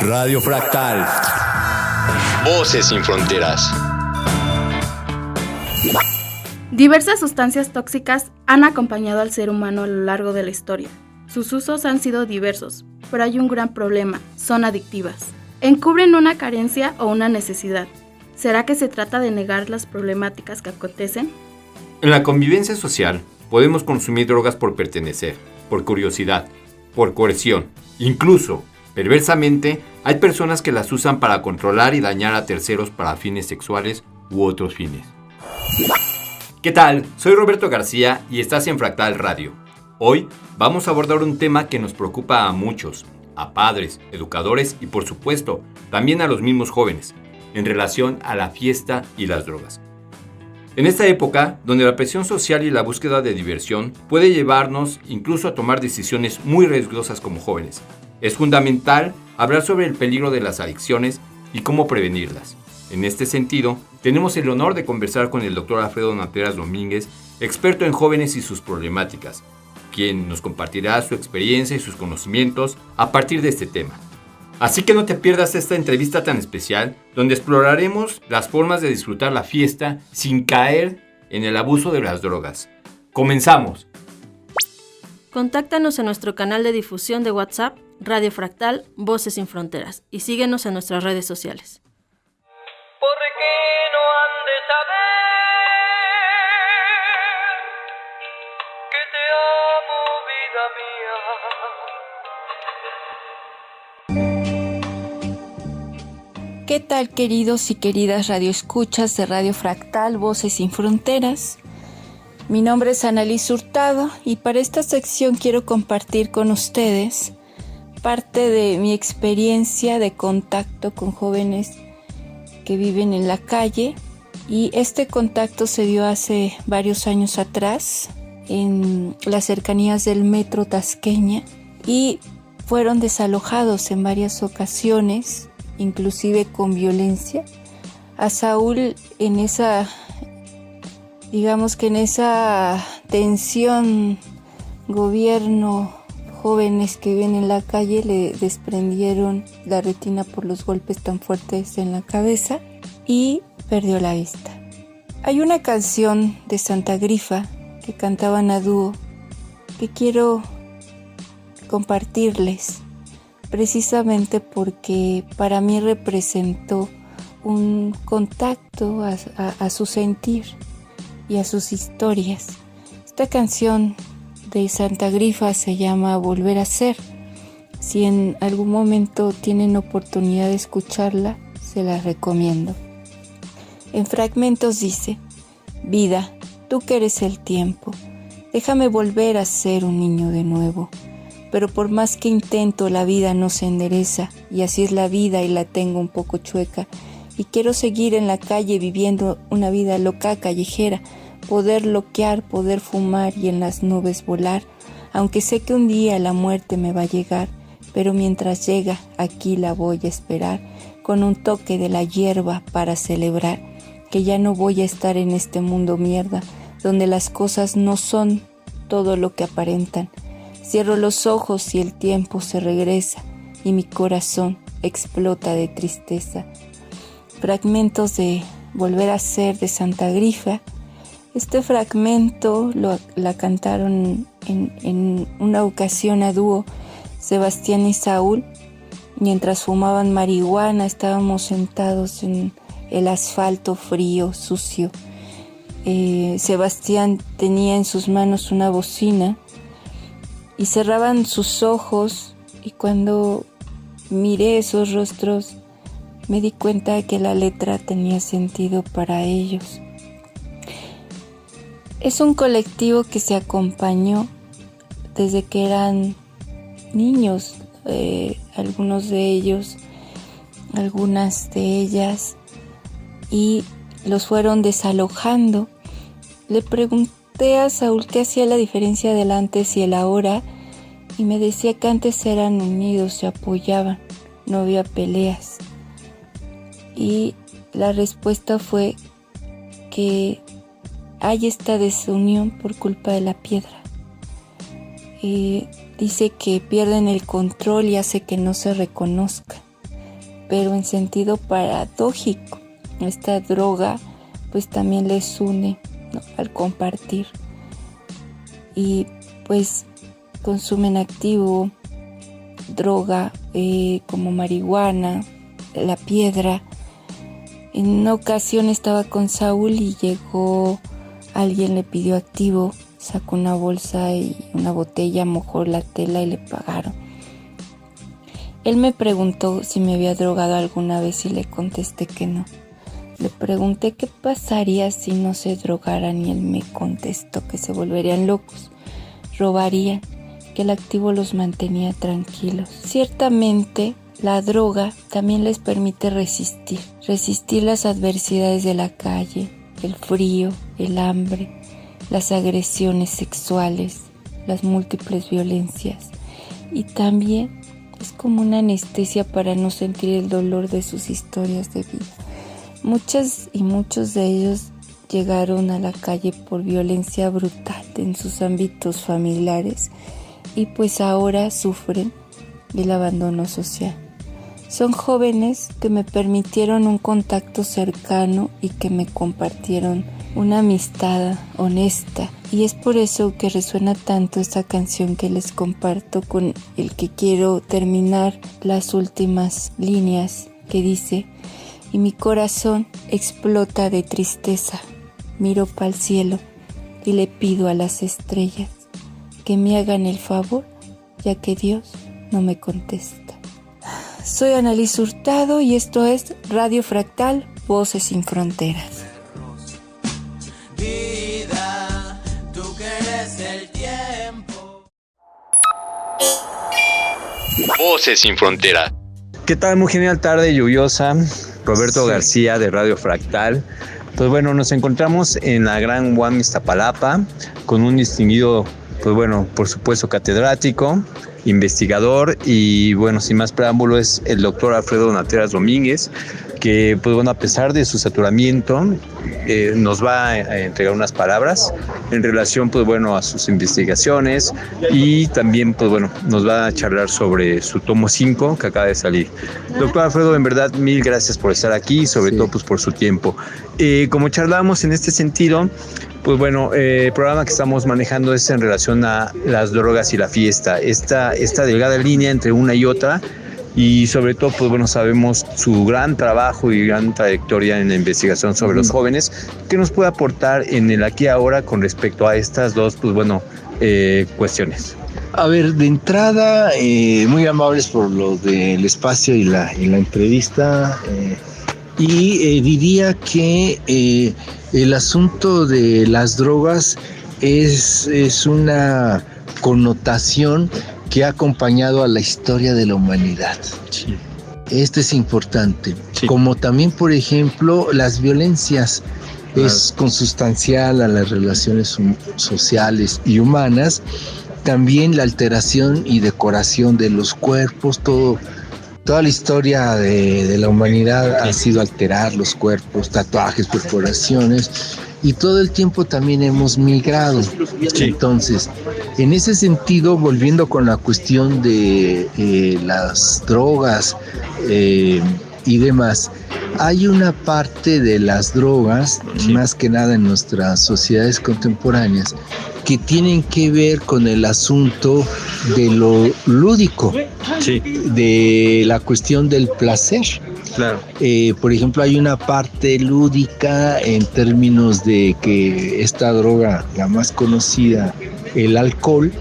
Radio Fractal. Voces sin fronteras. Diversas sustancias tóxicas han acompañado al ser humano a lo largo de la historia. Sus usos han sido diversos, pero hay un gran problema: son adictivas. Encubren una carencia o una necesidad. ¿Será que se trata de negar las problemáticas que acontecen? En la convivencia social, podemos consumir drogas por pertenecer, por curiosidad, por coerción. Incluso, perversamente, hay personas que las usan para controlar y dañar a terceros para fines sexuales u otros fines. ¿Qué tal? Soy Roberto García y estás en Fractal Radio. Hoy vamos a abordar un tema que nos preocupa a muchos, a padres, educadores y por supuesto, también a los mismos jóvenes, en relación a la fiesta y las drogas. En esta época, donde la presión social y la búsqueda de diversión puede llevarnos incluso a tomar decisiones muy riesgosas como jóvenes, es fundamental hablar sobre el peligro de las adicciones y cómo prevenirlas. En este sentido, tenemos el honor de conversar con el Dr. Alfredo Nateras Domínguez, experto en jóvenes y sus problemáticas, quien nos compartirá su experiencia y sus conocimientos a partir de este tema. Así que no te pierdas esta entrevista tan especial, donde exploraremos las formas de disfrutar la fiesta sin caer en el abuso de las drogas. ¡Comenzamos! Contáctanos en nuestro canal de difusión de WhatsApp, Radio Fractal, Voces sin Fronteras, y síguenos en nuestras redes sociales. Porque no han de saber que te amo, vida mía. ¿Qué tal, queridos y queridas radioescuchas de Radio Fractal, Voces sin Fronteras? Mi nombre es Annalise Hurtado y para esta sección quiero compartir con ustedes parte de mi experiencia de contacto con jóvenes que viven en la calle, y este contacto se dio hace varios años atrás en las cercanías del metro Tasqueña y fueron desalojados en varias ocasiones, inclusive con violencia. A Saúl, en esa tensión gobierno jóvenes que viven en la calle, le desprendieron la retina por los golpes tan fuertes en la cabeza y perdió la vista. Hay una canción de Santa Grifa que cantaban a dúo que quiero compartirles, precisamente porque para mí representó un contacto a su sentir y a sus historias. Esta canción de Santa Grifa se llama Volver a Ser. Si en algún momento tienen oportunidad de escucharla, se la recomiendo. En fragmentos dice: vida, tú que eres el tiempo, déjame volver a ser un niño de nuevo. Pero por más que intento, la vida no se endereza, y así es la vida y la tengo un poco chueca. Y quiero seguir en la calle viviendo una vida loca, callejera, poder loquear, poder fumar y en las nubes volar, aunque sé que un día la muerte me va a llegar, pero mientras llega, aquí la voy a esperar, con un toque de la hierba para celebrar, que ya no voy a estar en este mundo mierda, donde las cosas no son todo lo que aparentan. Cierro los ojos y el tiempo se regresa, y mi corazón explota de tristeza. Fragmentos de Volver a Ser de Santa Grifa. Este fragmento la cantaron en una ocasión a dúo Sebastián y Saúl. Mientras fumaban marihuana, estábamos sentados en el asfalto frío, sucio. Sebastián tenía en sus manos una bocina y cerraban sus ojos, y cuando miré esos rostros me di cuenta de que la letra tenía sentido para ellos. Es un colectivo que se acompañó desde que eran niños, algunos de ellos, algunas de ellas, y los fueron desalojando. Le pregunté a Saúl qué hacía la diferencia del antes y el ahora, y me decía que antes eran unidos, se apoyaban, no había peleas. Y la respuesta fue que hay esta desunión por culpa de la piedra. Dice que pierden el control y hace que no se reconozcan. pero en sentido paradójico. Esta droga pues también les une, ¿no?, al compartir. Y pues consumen activo, droga como marihuana, la piedra. En una ocasión estaba con Saúl y llegó alguien, le pidió activo, sacó una bolsa y una botella, mojó la tela y le pagaron. Él me preguntó si me había drogado alguna vez y le contesté que no. Le pregunté qué pasaría si no se drogaran y él me contestó que se volverían locos, robarían, que el activo los mantenía tranquilos. Ciertamente, la droga también les permite resistir las adversidades de la calle, el frío, el hambre, las agresiones sexuales, las múltiples violencias, y también es como una anestesia para no sentir el dolor de sus historias de vida. Muchas y muchos de ellos llegaron a la calle por violencia brutal en sus ámbitos familiares y pues ahora sufren el abandono social. Son jóvenes que me permitieron un contacto cercano y que me compartieron una amistad honesta, y es por eso que resuena tanto esta canción que les comparto, con el que quiero terminar las últimas líneas, que dice: y mi corazón explota de tristeza, miro pa'l cielo y le pido a las estrellas que me hagan el favor, ya que Dios no me contesta. Soy Annalise Hurtado y esto es Radio Fractal, Voces sin Fronteras. Vida, tú que eres el tiempo. Voces sin fronteras. ¿Qué tal? Muy genial tarde lluviosa. Roberto García de Radio Fractal. Pues bueno, nos encontramos en la Gran UAM Iztapalapa con un distinguido, pues bueno, por supuesto catedrático, investigador, y bueno, sin más preámbulo, es el doctor Alfredo Nateras Domínguez, que pues bueno, a pesar de su saturamiento, nos va a entregar unas palabras en relación pues bueno a sus investigaciones, y también pues bueno nos va a charlar sobre su tomo 5 que acaba de salir. Doctor Alfredo, en verdad mil gracias por estar aquí y sobre todo pues por su tiempo. Como charlábamos en este sentido, pues bueno, el programa que estamos manejando es en relación a las drogas y la fiesta, esta delgada línea entre una y otra. Y sobre todo, pues bueno, sabemos su gran trabajo y gran trayectoria en la investigación sobre los jóvenes. ¿Qué nos puede aportar en el aquí y ahora con respecto a estas dos, pues bueno, cuestiones? A ver, de entrada, muy amables por lo del espacio y la entrevista. Diría que el asunto de las drogas es una connotación que ha acompañado a la historia de la humanidad. Sí. Esto es importante. Sí. Como también, por ejemplo, las violencias es consustancial a las relaciones sociales y humanas. También la alteración y decoración de los cuerpos, toda la historia de la humanidad ha sido alterar los cuerpos, tatuajes, perforaciones. Y todo el tiempo también hemos migrado. Sí. Entonces, en ese sentido, volviendo con la cuestión de las drogas y demás, hay una parte de las drogas, más que nada en nuestras sociedades contemporáneas, que tienen que ver con el asunto de lo lúdico, de la cuestión del placer. Claro. Por ejemplo, hay una parte lúdica en términos de que esta droga, la más conocida, el alcohol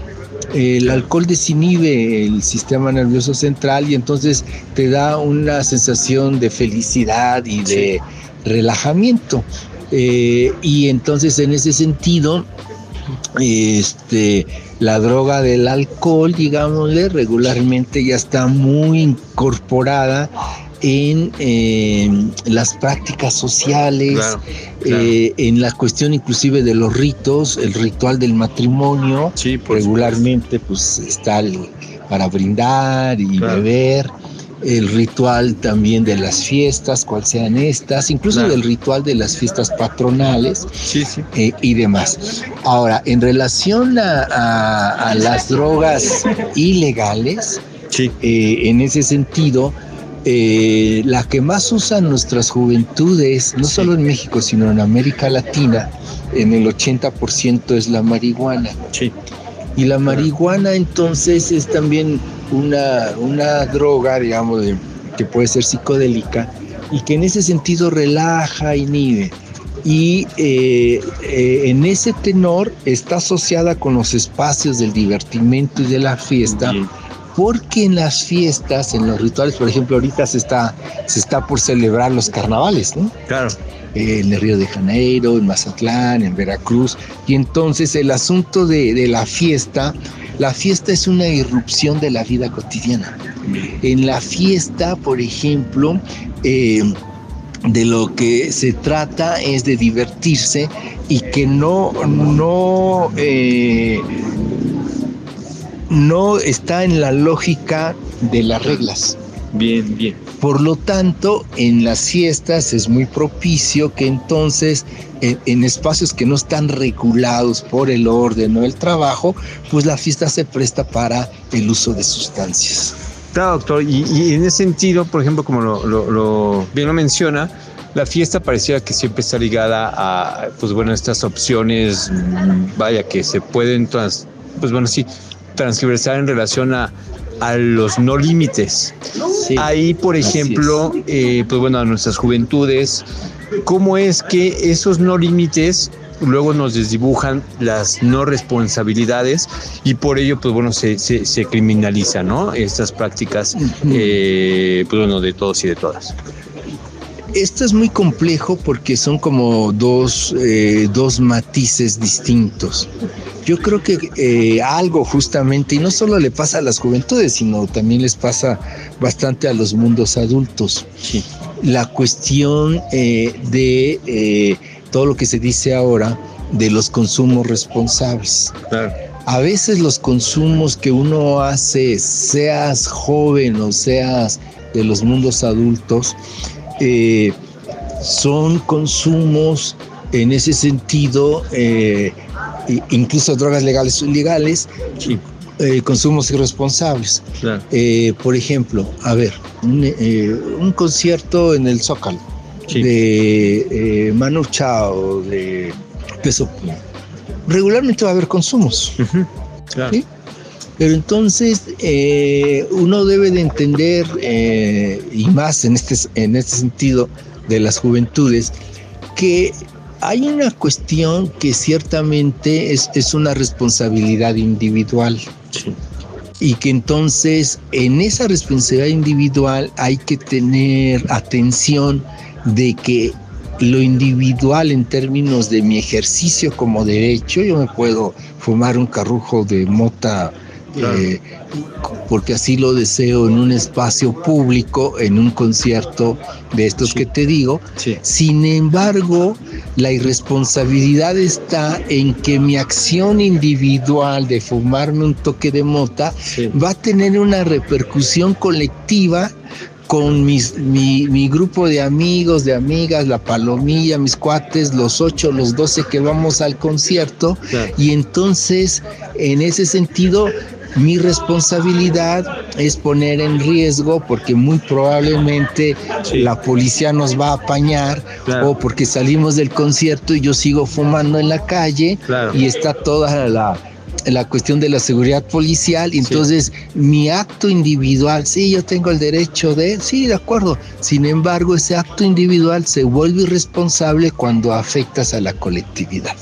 desinhibe el sistema nervioso central y entonces te da una sensación de felicidad y de relajamiento. Y entonces en ese sentido, la droga del alcohol, digámosle, regularmente ya está muy incorporada en las prácticas sociales, en la cuestión inclusive de los ritos, el ritual del matrimonio, regularmente pues está para brindar y beber, el ritual también de las fiestas, cual sean estas, incluso del ritual de las fiestas patronales y demás. Ahora, en relación a las drogas ilegales, en ese sentido, la que más usan nuestras juventudes, no solo en México, sino en América Latina, en el 80% es la marihuana. Sí. Y la marihuana entonces es también una droga, digamos, que puede ser psicodélica y que en ese sentido relaja, inhibe. Y en ese tenor está asociada con los espacios del divertimento y de la fiesta. Bien. Porque en las fiestas, en los rituales, por ejemplo, ahorita se está por celebrar los carnavales, ¿no? Claro. En el Río de Janeiro, en Mazatlán, en Veracruz. Y entonces el asunto de la fiesta es una irrupción de la vida cotidiana. En la fiesta, por ejemplo, de lo que se trata es de divertirse y que no está en la lógica de las reglas. Bien, bien. Por lo tanto, en las fiestas es muy propicio que entonces, en espacios que no están regulados por el orden o el trabajo, pues la fiesta se presta para el uso de sustancias. Claro, doctor, y en ese sentido, por ejemplo, como bien lo menciona, la fiesta pareciera que siempre está ligada a, pues bueno, estas opciones, que se pueden, transversar en relación a los no límites. Sí, ahí, por ejemplo, a nuestras juventudes, ¿cómo es que esos no límites luego nos desdibujan las no responsabilidades y por ello, se criminalizan, ¿no? Estas prácticas, de todos y de todas. Esto es muy complejo porque son como dos matices distintos. Yo creo que algo justamente, y no solo le pasa a las juventudes, sino también les pasa bastante a los mundos adultos. Sí. La cuestión de todo lo que se dice ahora de los consumos responsables. Claro. A veces los consumos que uno hace, seas joven o seas de los mundos adultos, son consumos en ese sentido, incluso drogas legales o ilegales, sí. Consumos irresponsables. Claro. Por ejemplo, un concierto en el Zócalo, sí. De Manu Chao, de Peso Pluma. Regularmente va a haber consumos. Uh-huh. Claro. ¿Sí? Pero entonces uno debe de entender, y más en este sentido de las juventudes, que hay una cuestión que ciertamente es una responsabilidad individual. Sí. Y que entonces en esa responsabilidad individual hay que tener atención de que lo individual en términos de mi ejercicio como derecho, yo me puedo fumar un carrujo de mota, claro. Porque así lo deseo en un espacio público, en un concierto de estos, sí. Que te digo. Sí. Sin embargo, la irresponsabilidad está en que mi acción individual de fumarme un toque de mota, sí. Va a tener una repercusión colectiva con mi grupo de amigos, de amigas, la palomilla, mis cuates, los 8, los 12 que vamos al concierto. Claro. Y entonces, en ese sentido, mi responsabilidad es poner en riesgo, porque muy probablemente, sí. La policía nos va a apañar, claro. O porque salimos del concierto y yo sigo fumando en la calle, claro. Y está toda la cuestión de la seguridad policial, y entonces, sí. Mi acto individual, sí, yo tengo el derecho sí, de acuerdo. Sin embargo, ese acto individual se vuelve irresponsable cuando afectas a la colectividad.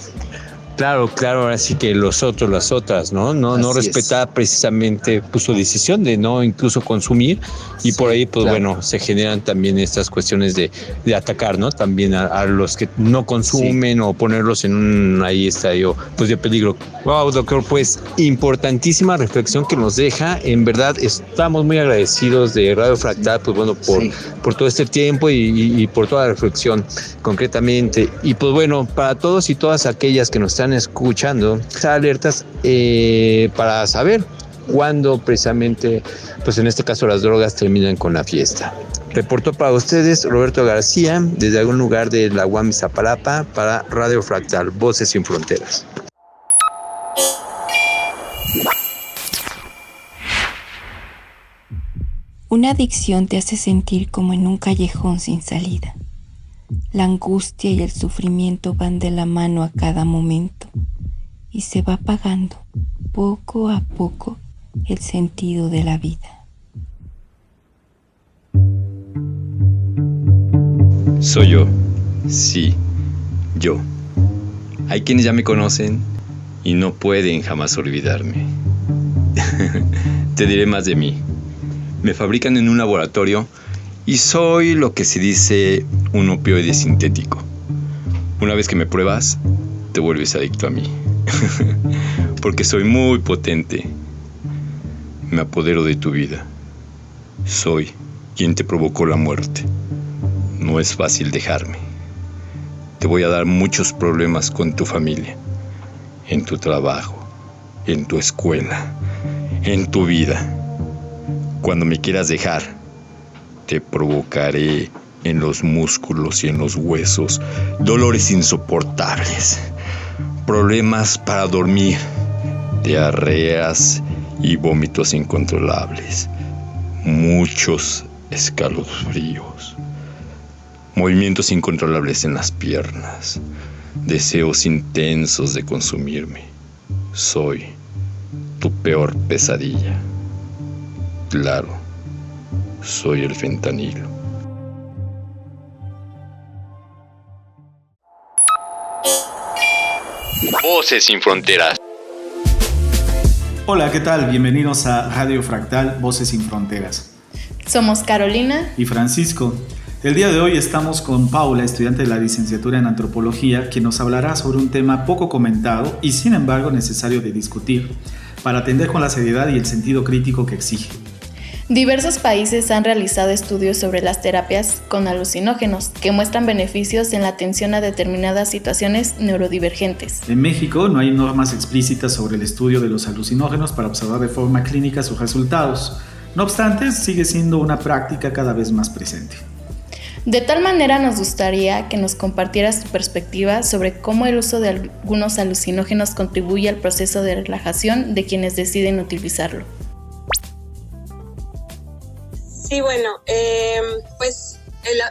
Claro, ahora sí que los otros, las otras, ¿no? No respetar precisamente su decisión de no incluso consumir, y sí, por ahí, claro. Se generan también estas cuestiones de atacar, ¿no? También a los que no consumen, sí. O ponerlos en un estadio, de peligro. Wow, doctor, importantísima reflexión que nos deja. En verdad, estamos muy agradecidos de Radio Fractal, por todo este tiempo y por toda la reflexión concretamente. Y para todos y todas aquellas que nos están escuchando, estar alertas para saber cuándo precisamente, en este caso, las drogas terminan con la fiesta. Reportó para ustedes Roberto García desde algún lugar de la UAM Iztapalapa para Radio Fractal, Voces sin Fronteras. Una adicción te hace sentir como en un callejón sin salida. La angustia y el sufrimiento van de la mano a cada momento y se va apagando poco a poco el sentido de la vida. Soy yo, sí, yo. Hay quienes ya me conocen y no pueden jamás olvidarme. Te diré más de mí. Me fabrican en un laboratorio y soy lo que se dice un opioide sintético. Una vez que me pruebas, te vuelves adicto a mí. Porque soy muy potente. Me apodero de tu vida. Soy quien te provocó la muerte. No es fácil dejarme. Te voy a dar muchos problemas con tu familia, en tu trabajo, en tu escuela, en tu vida. Cuando me quieras dejar, te provocaré en los músculos y en los huesos dolores insoportables, problemas para dormir, diarreas y vómitos incontrolables, muchos escalofríos, movimientos incontrolables en las piernas, deseos intensos de consumirme. Soy tu peor pesadilla. Claro, soy el fentanilo. Voces sin fronteras. Hola, ¿qué tal? Bienvenidos a Radio Fractal, Voces sin Fronteras. Somos Carolina y Francisco. El día de hoy estamos con Paula, estudiante de la licenciatura en Antropología, quien nos hablará sobre un tema poco comentado y sin embargo necesario de discutir, para atender con la seriedad y el sentido crítico que exige. Diversos países han realizado estudios sobre las terapias con alucinógenos que muestran beneficios en la atención a determinadas situaciones neurodivergentes. En México no hay normas explícitas sobre el estudio de los alucinógenos para observar de forma clínica sus resultados. No obstante, sigue siendo una práctica cada vez más presente. De tal manera nos gustaría que nos compartieras tu perspectiva sobre cómo el uso de algunos alucinógenos contribuye al proceso de relajación de quienes deciden utilizarlo. Sí, bueno, pues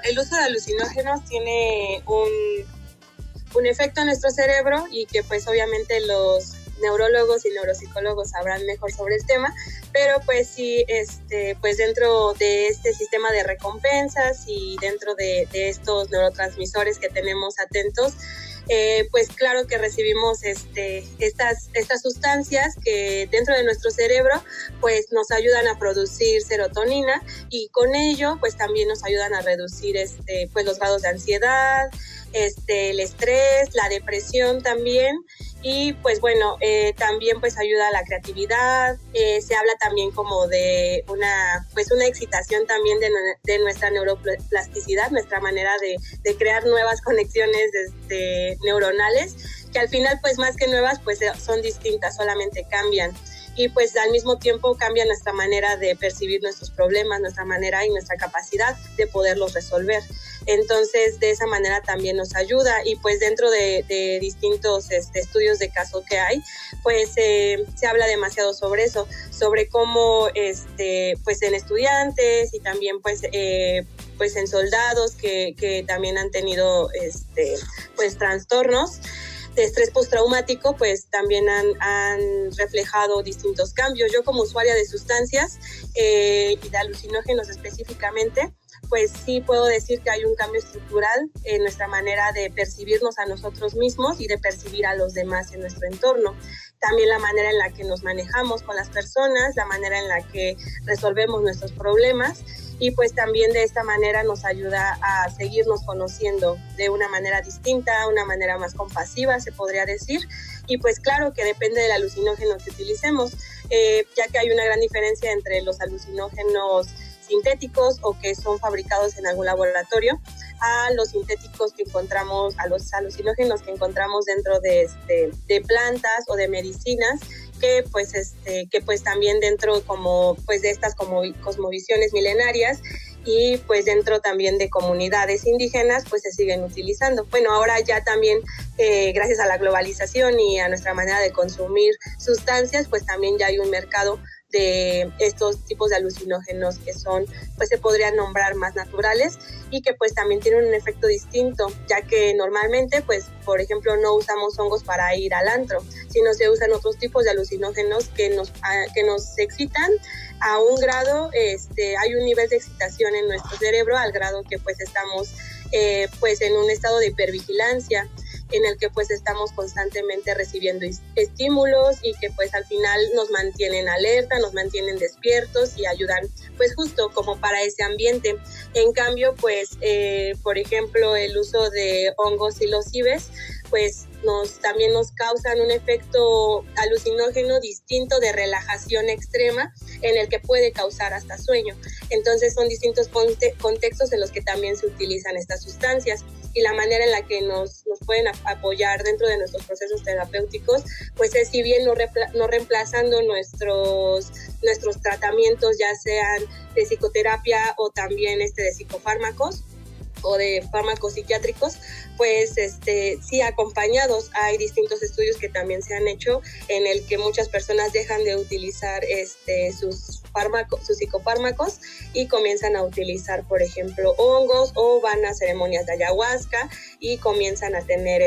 el uso de alucinógenos tiene un efecto en nuestro cerebro y que pues obviamente los neurólogos y neuropsicólogos sabrán mejor sobre el tema, pero pues sí, pues dentro de este sistema de recompensas y dentro de estos neurotransmisores que tenemos atentos, pues claro que recibimos estas sustancias que dentro de nuestro cerebro pues nos ayudan a producir serotonina y con ello pues también nos ayudan a reducir pues los grados de ansiedad, el estrés, la depresión también. Y pues bueno, también pues ayuda a la creatividad, se habla también como de una excitación también de nuestra neuroplasticidad, nuestra manera de crear nuevas conexiones neuronales, que al final pues más que nuevas pues son distintas, solamente cambian. Y pues al mismo tiempo cambia nuestra manera de percibir nuestros problemas, nuestra manera y nuestra capacidad de poderlos resolver. Entonces de esa manera también nos ayuda y pues dentro de distintos estudios de caso que hay, pues se habla demasiado sobre eso, sobre cómo pues en estudiantes y también pues en soldados que también han tenido pues trastornos de estrés postraumático, pues también han reflejado distintos cambios. Yo como usuaria de sustancias y de alucinógenos específicamente, pues sí puedo decir que hay un cambio estructural en nuestra manera de percibirnos a nosotros mismos y de percibir a los demás en nuestro entorno. También la manera en la que nos manejamos con las personas, la manera en la que resolvemos nuestros problemas y pues también de esta manera nos ayuda a seguirnos conociendo de una manera distinta, una manera más compasiva se podría decir y pues claro que depende del alucinógeno que utilicemos, ya que hay una gran diferencia entre los alucinógenos sintéticos o que son fabricados en algún laboratorio a los sintéticos que encontramos, a los alucinógenos que encontramos dentro de plantas o de medicinas que pues también dentro como pues de estas como cosmovisiones milenarias y pues dentro también de comunidades indígenas pues se siguen utilizando. Bueno, ahora ya también gracias a la globalización y a nuestra manera de consumir sustancias pues también ya hay un mercado de estos tipos de alucinógenos que son, pues se podrían nombrar más naturales y que pues también tienen un efecto distinto, ya que normalmente, pues, por ejemplo, no usamos hongos para ir al antro, sino se usan otros tipos de alucinógenos que nos excitan a un grado, hay un nivel de excitación en nuestro cerebro al grado que pues estamos pues en un estado de hipervigilancia, en el que pues estamos constantemente recibiendo estímulos y que pues al final nos mantienen alerta, nos mantienen despiertos y ayudan pues justo como para ese ambiente. En cambio pues por ejemplo el uso de hongos psilocibes pues también nos causan un efecto alucinógeno distinto de relajación extrema en el que puede causar hasta sueño. Entonces son distintos contextos en los que también se utilizan estas sustancias y la manera en la que nos pueden apoyar dentro de nuestros procesos terapéuticos pues es, si bien no reemplazando nuestros tratamientos, ya sean de psicoterapia o también de psicofármacos o de fármacos psiquiátricos, pues sí acompañados. Hay distintos estudios que también se han hecho en el que muchas personas dejan de utilizar sus psicofármacos y comienzan a utilizar, por ejemplo, hongos, o van a ceremonias de ayahuasca y comienzan a tener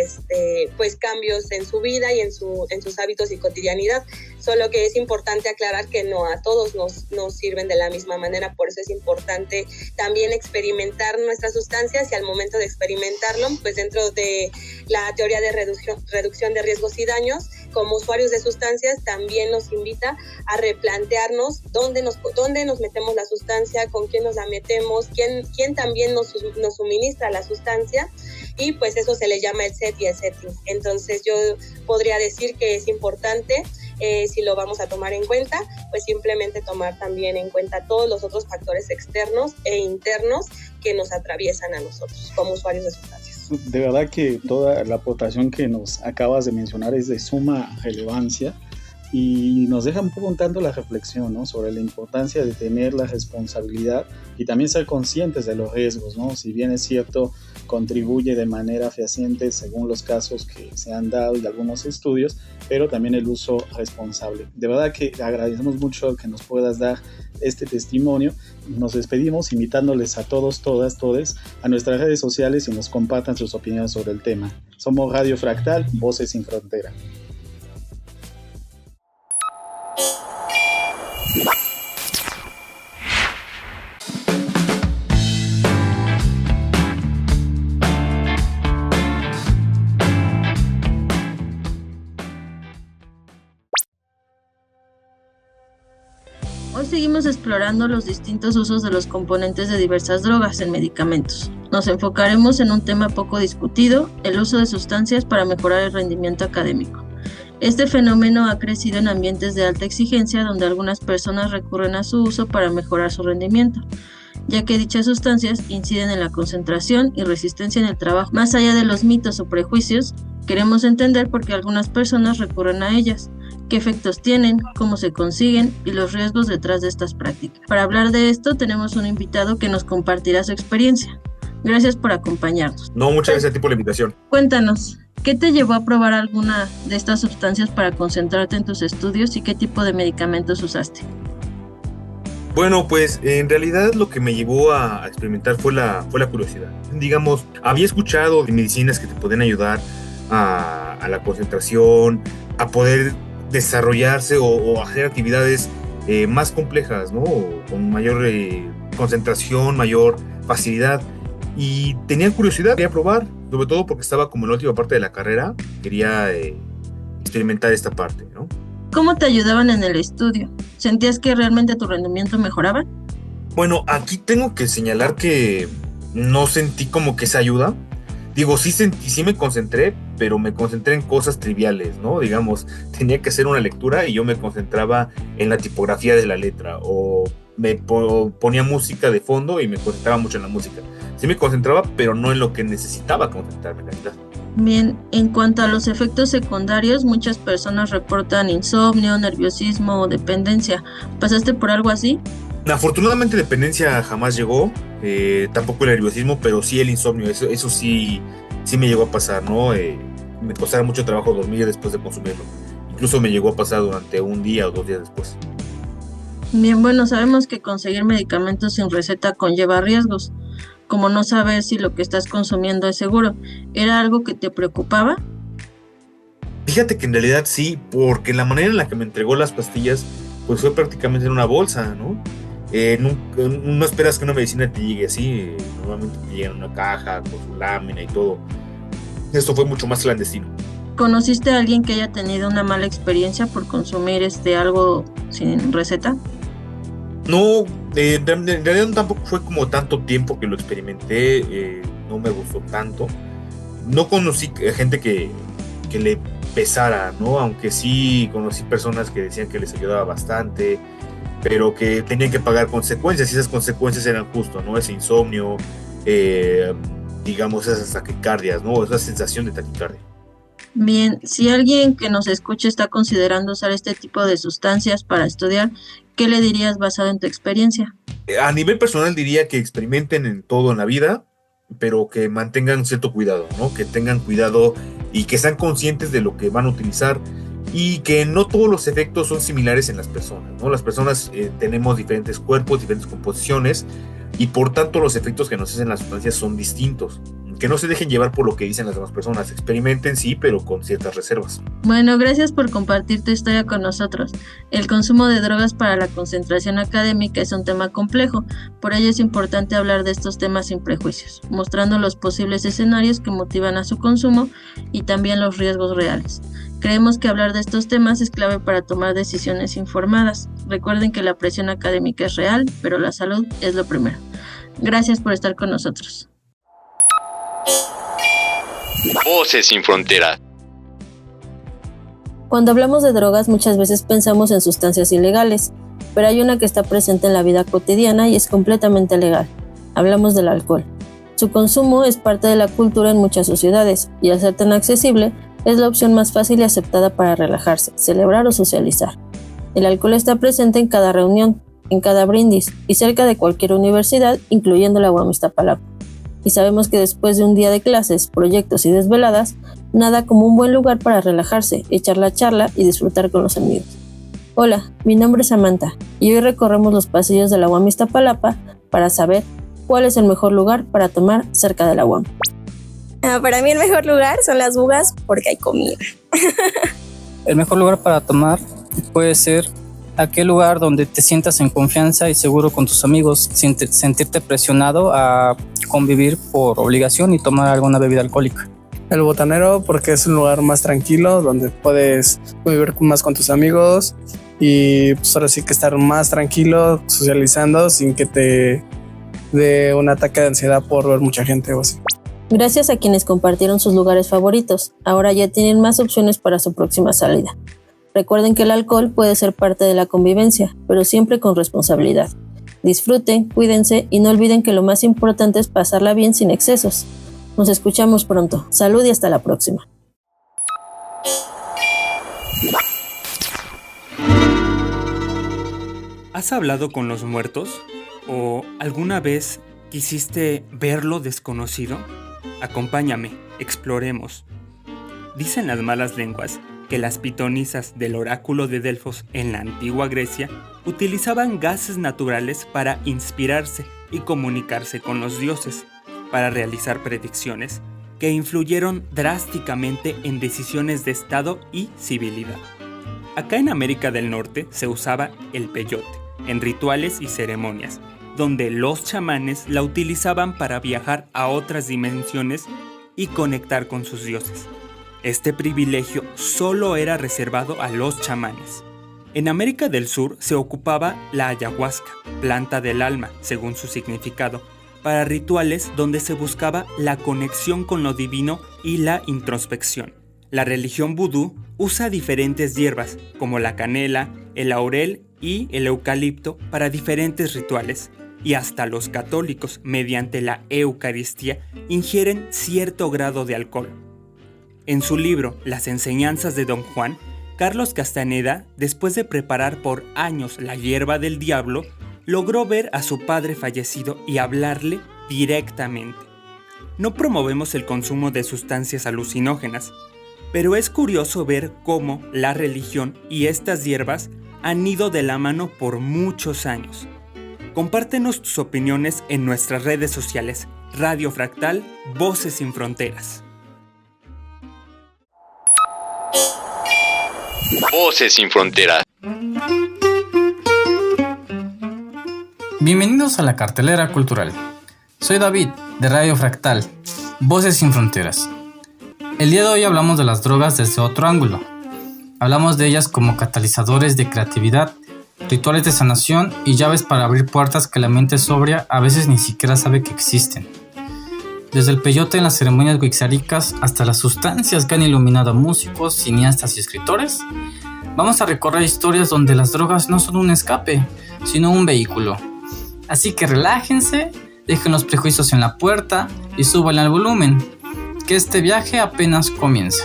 pues cambios en su vida y en sus hábitos y cotidianidad. Solo que es importante aclarar que no a todos nos sirven de la misma manera, por eso es importante también experimentar nuestras sustancias y al momento de experimentarlo, pues dentro de la teoría de reducción de riesgos y daños, como usuarios de sustancias también nos invita a replantearnos dónde nos metemos la sustancia, con quién nos la metemos, quién también nos suministra la sustancia, y pues eso se le llama el set y el setting. Entonces yo podría decir que es importante, si lo vamos a tomar en cuenta, pues simplemente tomar también en cuenta todos los otros factores externos e internos que nos atraviesan a nosotros como usuarios de sustancias. De verdad que toda la aportación que nos acabas de mencionar es de suma relevancia y nos deja un poco un tanto la reflexión, ¿no?, sobre la importancia de tener la responsabilidad y también ser conscientes de los riesgos, ¿no? Si bien es cierto, contribuye de manera fehaciente según los casos que se han dado y algunos estudios, pero también el uso responsable. De verdad que agradecemos mucho que nos puedas dar este testimonio. Nos despedimos invitándoles a todos, todas, todes a nuestras redes sociales y nos compartan sus opiniones sobre el tema. Somos Radio Fractal, Voces sin Frontera. Hoy seguimos explorando los distintos usos de los componentes de diversas drogas en medicamentos. Nos enfocaremos en un tema poco discutido, el uso de sustancias para mejorar el rendimiento académico. Este fenómeno ha crecido en ambientes de alta exigencia donde algunas personas recurren a su uso para mejorar su rendimiento, ya que dichas sustancias inciden en la concentración y resistencia en el trabajo. Más allá de los mitos o prejuicios, queremos entender por qué algunas personas recurren a ellas, qué efectos tienen, cómo se consiguen y los riesgos detrás de estas prácticas. Para hablar de esto tenemos un invitado que nos compartirá su experiencia. Gracias por acompañarnos. No, muchas gracias a ti por la invitación. Cuéntanos, ¿qué te llevó a probar alguna de estas sustancias para concentrarte en tus estudios y qué tipo de medicamentos usaste? Bueno, pues en realidad lo que me llevó a experimentar fue la curiosidad. Digamos, había escuchado de medicinas que te pueden ayudar a la concentración, a poder desarrollarse o hacer actividades más complejas, ¿no? Con mayor concentración, mayor facilidad. Y tenía curiosidad, quería probar, sobre todo porque estaba como en la última parte de la carrera, quería experimentar esta parte, ¿no? ¿Cómo te ayudaban en el estudio? ¿Sentías que realmente tu rendimiento mejoraba? Bueno, aquí tengo que señalar que no sentí como que esa ayuda. Digo, sí me concentré, pero me concentré en cosas triviales, ¿no? Digamos, tenía que hacer una lectura y yo me concentraba en la tipografía de la letra, o me ponía música de fondo y me concentraba mucho en la música. Sí me concentraba, pero no en lo que necesitaba concentrarme en realidad. Bien, en cuanto a los efectos secundarios, muchas personas reportan insomnio, nerviosismo o dependencia. ¿Pasaste por algo así? Afortunadamente dependencia jamás llegó, tampoco el nerviosismo, pero sí el insomnio, eso sí me llegó a pasar, ¿no? Me costaba mucho trabajo dormir después de consumirlo. Incluso me llegó a pasar durante un día o 2 días después. Bien, bueno, sabemos que conseguir medicamentos sin receta conlleva riesgos, como no saber si lo que estás consumiendo es seguro. ¿Era algo que te preocupaba? Fíjate que en realidad sí, porque la manera en la que me entregó las pastillas, pues fue prácticamente en una bolsa, ¿no? No esperas que una medicina te llegue así, normalmente te llega en una caja con su lámina y todo. Esto fue mucho más clandestino. ¿Conociste a alguien que haya tenido una mala experiencia por consumir algo sin receta? No, en realidad tampoco fue como tanto tiempo que lo experimenté, no me gustó tanto. No conocí gente que le pesara, ¿no? Aunque sí conocí personas que decían que les ayudaba bastante, pero que tenían que pagar consecuencias, y esas consecuencias eran justo, ¿no? Ese insomnio, digamos, esas taquicardias, ¿no? Esa sensación de taquicardia. Bien, si alguien que nos escuche está considerando usar este tipo de sustancias para estudiar, ¿qué le dirías basado en tu experiencia? A nivel personal diría que experimenten en todo en la vida, pero que mantengan cierto cuidado, ¿no? Que tengan cuidado y que sean conscientes de lo que van a utilizar, y que no todos los efectos son similares en las personas, ¿no? Las personas tenemos diferentes cuerpos, diferentes composiciones, y por tanto los efectos que nos hacen las sustancias son distintos. Que no se dejen llevar por lo que dicen las demás personas. Experimenten, sí, pero con ciertas reservas. Bueno, gracias por compartir tu historia con nosotros. El consumo de drogas para la concentración académica es un tema complejo, por ello es importante hablar de estos temas sin prejuicios, mostrando los posibles escenarios que motivan a su consumo y también los riesgos reales. Creemos que hablar de estos temas es clave para tomar decisiones informadas. Recuerden que la presión académica es real, pero la salud es lo primero. Gracias por estar con nosotros. Voces sin fronteras. Cuando hablamos de drogas muchas veces pensamos en sustancias ilegales, pero hay una que está presente en la vida cotidiana y es completamente legal. Hablamos del alcohol. Su consumo es parte de la cultura en muchas sociedades y al ser tan accesible, es la opción más fácil y aceptada para relajarse, celebrar o socializar. El alcohol está presente en cada reunión, en cada brindis y cerca de cualquier universidad, incluyendo la UAM Iztapalapa. Y sabemos que después de un día de clases, proyectos y desveladas, nada como un buen lugar para relajarse, echar la charla y disfrutar con los amigos. Hola, mi nombre es Samantha y hoy recorremos los pasillos de la UAM Iztapalapa para saber cuál es el mejor lugar para tomar cerca de la UAM. Para mí el mejor lugar son las bugas porque hay comida. El mejor lugar para tomar puede ser aquel lugar donde te sientas en confianza y seguro con tus amigos, sin sentirte presionado a convivir por obligación y tomar alguna bebida alcohólica. El Botanero porque es un lugar más tranquilo donde puedes convivir más con tus amigos y pues ahora sí que estar más tranquilo socializando sin que te dé un ataque de ansiedad por ver mucha gente o así. Gracias a quienes compartieron sus lugares favoritos, ahora ya tienen más opciones para su próxima salida. Recuerden que el alcohol puede ser parte de la convivencia, pero siempre con responsabilidad. Disfruten, cuídense y no olviden que lo más importante es pasarla bien sin excesos. Nos escuchamos pronto. Salud y hasta la próxima. ¿Has hablado con los muertos? ¿O alguna vez quisiste ver lo desconocido? Acompáñame, exploremos. Dicen las malas lenguas que las pitonisas del oráculo de Delfos en la antigua Grecia utilizaban gases naturales para inspirarse y comunicarse con los dioses, para realizar predicciones que influyeron drásticamente en decisiones de estado y civilidad. Acá en América del Norte se usaba el peyote en rituales y ceremonias, donde los chamanes la utilizaban para viajar a otras dimensiones y conectar con sus dioses. Este privilegio solo era reservado a los chamanes. En América del Sur se ocupaba la ayahuasca, planta del alma, según su significado, para rituales donde se buscaba la conexión con lo divino y la introspección. La religión vudú usa diferentes hierbas, como la canela, el laurel y el eucalipto, para diferentes rituales, y hasta los católicos, mediante la Eucaristía, ingieren cierto grado de alcohol. En su libro Las enseñanzas de Don Juan, Carlos Castaneda, después de preparar por años la hierba del diablo, logró ver a su padre fallecido y hablarle directamente. No promovemos el consumo de sustancias alucinógenas, pero es curioso ver cómo la religión y estas hierbas han ido de la mano por muchos años. Compártenos tus opiniones en nuestras redes sociales. Radio Fractal, Voces sin Fronteras. Voces sin Fronteras. Bienvenidos a la cartelera cultural. Soy David, de Radio Fractal, Voces sin Fronteras. El día de hoy hablamos de las drogas desde otro ángulo. Hablamos de ellas como catalizadores de creatividad, rituales de sanación y llaves para abrir puertas que la mente sobria a veces ni siquiera sabe que existen. Desde el peyote en las ceremonias wixárikas hasta las sustancias que han iluminado a músicos, cineastas y escritores, vamos a recorrer historias donde las drogas no son un escape, sino un vehículo. Así que relájense, dejen los prejuicios en la puerta y súbanle al volumen, que este viaje apenas comienza.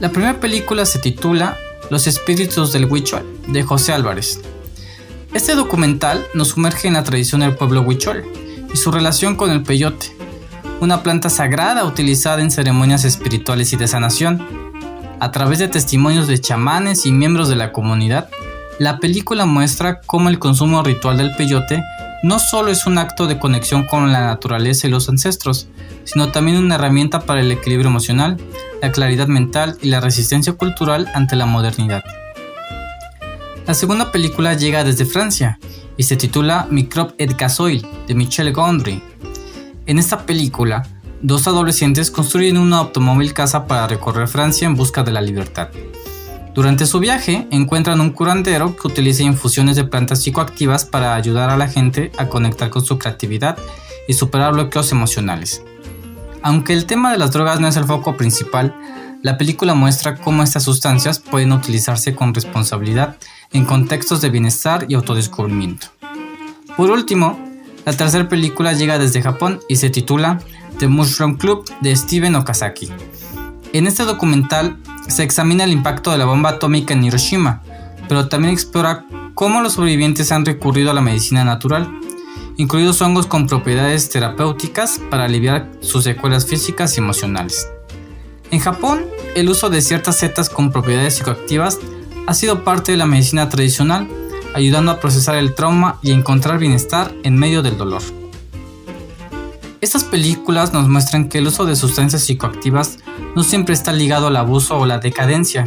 La primera película se titula Los espíritus del huichol, de José Álvarez. Este documental nos sumerge en la tradición del pueblo huichol y su relación con el peyote, una planta sagrada utilizada en ceremonias espirituales y de sanación. A través de testimonios de chamanes y miembros de la comunidad, la película muestra cómo el consumo ritual del peyote no solo es un acto de conexión con la naturaleza y los ancestros, sino también una herramienta para el equilibrio emocional, la claridad mental y la resistencia cultural ante la modernidad. La segunda película llega desde Francia y se titula Microbe et Gasoil, de Michel Gondry. En esta película, dos adolescentes construyen un automóvil casa para recorrer Francia en busca de la libertad. Durante su viaje, encuentran un curandero que utiliza infusiones de plantas psicoactivas para ayudar a la gente a conectar con su creatividad y superar bloqueos emocionales. Aunque el tema de las drogas no es el foco principal, la película muestra cómo estas sustancias pueden utilizarse con responsabilidad en contextos de bienestar y autodescubrimiento. Por último, la tercera película llega desde Japón y se titula The Mushroom Club, de Steven Okazaki. En este documental se examina el impacto de la bomba atómica en Hiroshima, pero también explora cómo los sobrevivientes han recurrido a la medicina natural, incluidos hongos con propiedades terapéuticas para aliviar sus secuelas físicas y emocionales. En Japón, el uso de ciertas setas con propiedades psicoactivas ha sido parte de la medicina tradicional, ayudando a procesar el trauma y a encontrar bienestar en medio del dolor. Estas películas nos muestran que el uso de sustancias psicoactivas no siempre está ligado al abuso o la decadencia,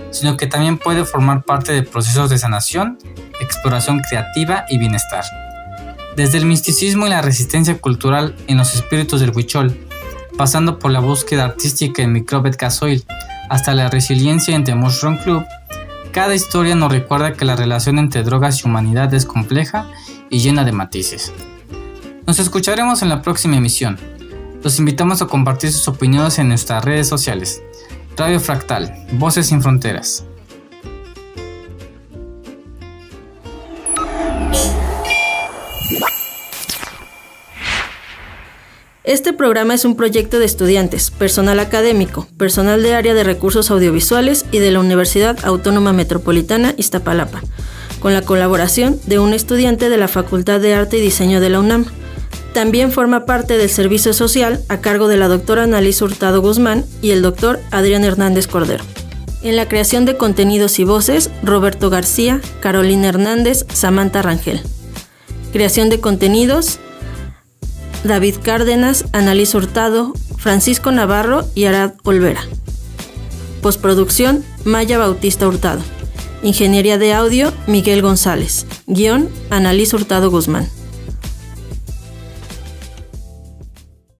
sino que también puede formar parte de procesos de sanación, exploración creativa y bienestar. Desde el misticismo y la resistencia cultural en los espíritus del huichol, pasando por la búsqueda artística en Microbe et Gasoil, hasta la resiliencia en The Mushroom Club, cada historia nos recuerda que la relación entre drogas y humanidad es compleja y llena de matices. Nos escucharemos en la próxima emisión. Los invitamos a compartir sus opiniones en nuestras redes sociales. Radio Fractal, Voces sin Fronteras. Este programa es un proyecto de estudiantes, personal académico, personal de área de recursos audiovisuales y de la Universidad Autónoma Metropolitana Iztapalapa, con la colaboración de un estudiante de la Facultad de Arte y Diseño de la UNAM. También forma parte del servicio social a cargo de la doctora Annalise Hurtado Guzmán y el doctor Adrián Hernández Cordero. En la creación de contenidos y voces, Roberto García, Carolina Hernández, Samantha Rangel. Creación de contenidos, David Cárdenas, Annalise Hurtado, Francisco Navarro y Arad Olvera. Postproducción, Maya Bautista Hurtado. Ingeniería de audio, Miguel González. Guión, Annalise Hurtado Guzmán.